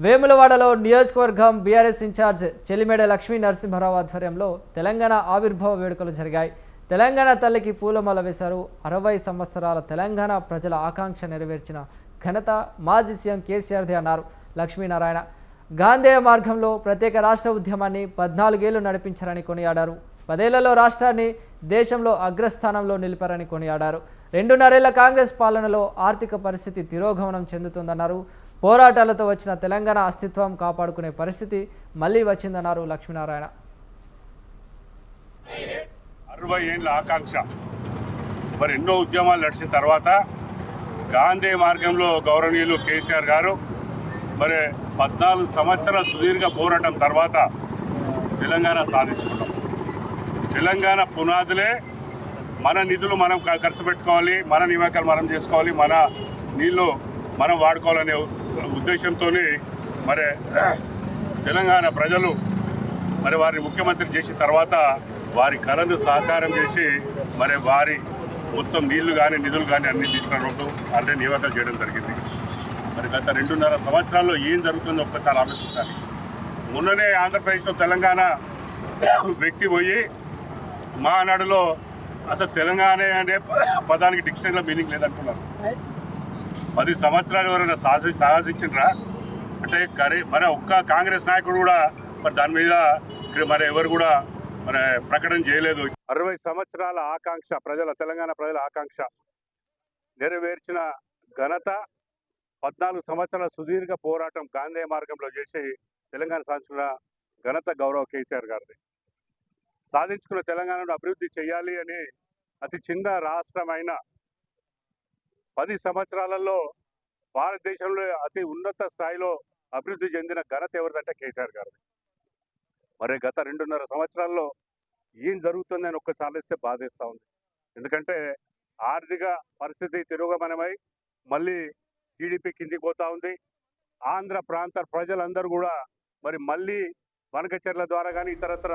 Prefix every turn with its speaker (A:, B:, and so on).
A: వేములవాడలో నియోజకవర్గం BRS incharge చెలిమేడ Lakshmi Narasimha Rao ఆధ్వర్యంలో తెలంగాణ ఆవిర్భావ వేడుకలు జరిగాయి. తెలంగాణ తల్లికి పూలమాల వేశారు. 60 సంవత్సరాల తెలంగాణ ప్రజల ఆకాంక్ష నెరవేర్చిన ఘనత మాజీ సీఎం కేసీఆర్దే అన్నారు లక్ష్మీనారాయణ. గాంధేయ మార్గంలో ప్రత్యేక రాష్ట్ర ఉద్యమాన్ని 14 ఏళ్లు నడిపించారని కొనియాడారు. 10 ఏళ్లలో రాష్ట్రాన్ని దేశంలో అగ్రస్థానంలో నిలిపారని కొనియాడారు. 2.5 ఏళ్ల కాంగ్రెస్ పాలనలో ఆర్థిక పరిస్థితి తిరోగమనం చెందుతుందన్నారు. పోరాటాలతో వచ్చిన తెలంగాణ అస్తిత్వం కాపాడుకునే పరిస్థితి మళ్లీ వచ్చిందన్నారు లక్ష్మీనారాయణ.
B: 60 ఏళ్ల ఆకాంక్ష మరి ఎన్నో ఉద్యమాలు నడిచిన తర్వాత గాంధీ మార్గంలో గౌరవనీయులు కేసీఆర్ గారు మరి 14 సంవత్సరాల సుదీర్ఘ పోరాటం తర్వాత తెలంగాణ సాధించుకున్నాం. తెలంగాణ పునాదులే మన నిధులు మనం ఖర్చు పెట్టుకోవాలి, మన నియామకాలు మనం చేసుకోవాలి, మన నీళ్లు మనం వాడుకోవాలనే ఉద్దేశంతో మరి తెలంగాణ ప్రజలు మరి వారిని ముఖ్యమంత్రి చేసిన తర్వాత వారి కళను సాకారం చేసి మరి వారి మొత్తం నీళ్లు కానీ నిధులు కానీ అన్ని తీసుకున్నట్టు అంటే నియామకాలు చేయడం జరిగింది. మరి గత 2.5 సంవత్సరాల్లో ఏం జరుగుతుందో ఒక్కసారి ఆలోచించాలి. మొన్ననే ఆంధ్రప్రదేశ్లో తెలంగాణ వ్యక్తి పోయి మహానాడులో అసలు తెలంగాణ అనే పదానికి డిక్షనరీలో మీనింగ్ లేదంటున్నారు. 10 సంవత్సరాలు ఎవరైనా సాహసించరా అంటే మన ఒక్క కాంగ్రెస్ నాయకుడు కూడా మరి దాని మీద మరి ఎవరు కూడా మరి ప్రకటన చేయలేదు. 60 సంవత్సరాల ఆకాంక్ష తెలంగాణ ప్రజల ఆకాంక్ష నెరవేర్చిన ఘనత 14 సంవత్సరాల సుదీర్ఘ పోరాటం గాంధీ మార్గంలో చేసి తెలంగాణ సాధించిన ఘనత గౌరవ కేసీఆర్ గారిది. సాధించుకున్న తెలంగాణను అభివృద్ధి చేయాలి అని అతి చిన్న రాష్ట్రమైన 10 సంవత్సరాలలో భారతదేశంలో అతి ఉన్నత స్థాయిలో అభివృద్ధి చెందిన ఘనత ఎవరిదంటే కేసీఆర్ గారిది. మరి గత 2.5 సంవత్సరాల్లో ఏం జరుగుతుందని ఒక్కసారి ఆలోచిస్తే బాధేస్తూ ఉంది. ఎందుకంటే ఆర్థిక పరిస్థితి తిరోగమనమై మళ్ళీ టీడీపీ కిందికి పోతూ ఉంది. ఆంధ్ర ప్రాంత ప్రజలందరూ కూడా మరి మళ్ళీ వనకచెర్ల ద్వారా కానీ ఇతరత్ర